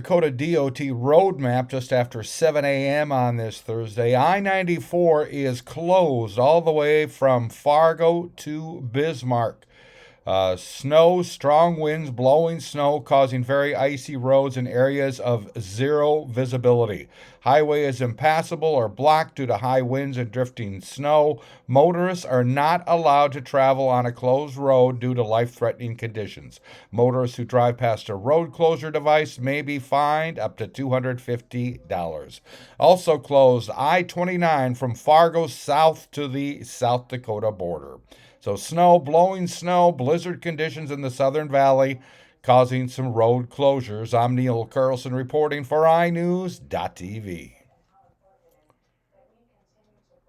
Dakota DOT road map just after 7 a.m. on this Thursday. I-94 is closed all the way from Fargo to Bismarck. Snow, strong winds blowing snow, causing very icy roads in areas of zero visibility. Highway is impassable or blocked due to high winds and drifting snow. Motorists are not allowed to travel on a closed road due to life-threatening conditions. Motorists who drive past a road closure device may be fined up to $250. Also closed I-29 from Fargo south to the South Dakota border. So blowing snow, blizzard conditions in the Southern Valley causing some road closures. I'm Neil Carlson reporting for iNewZ.TV.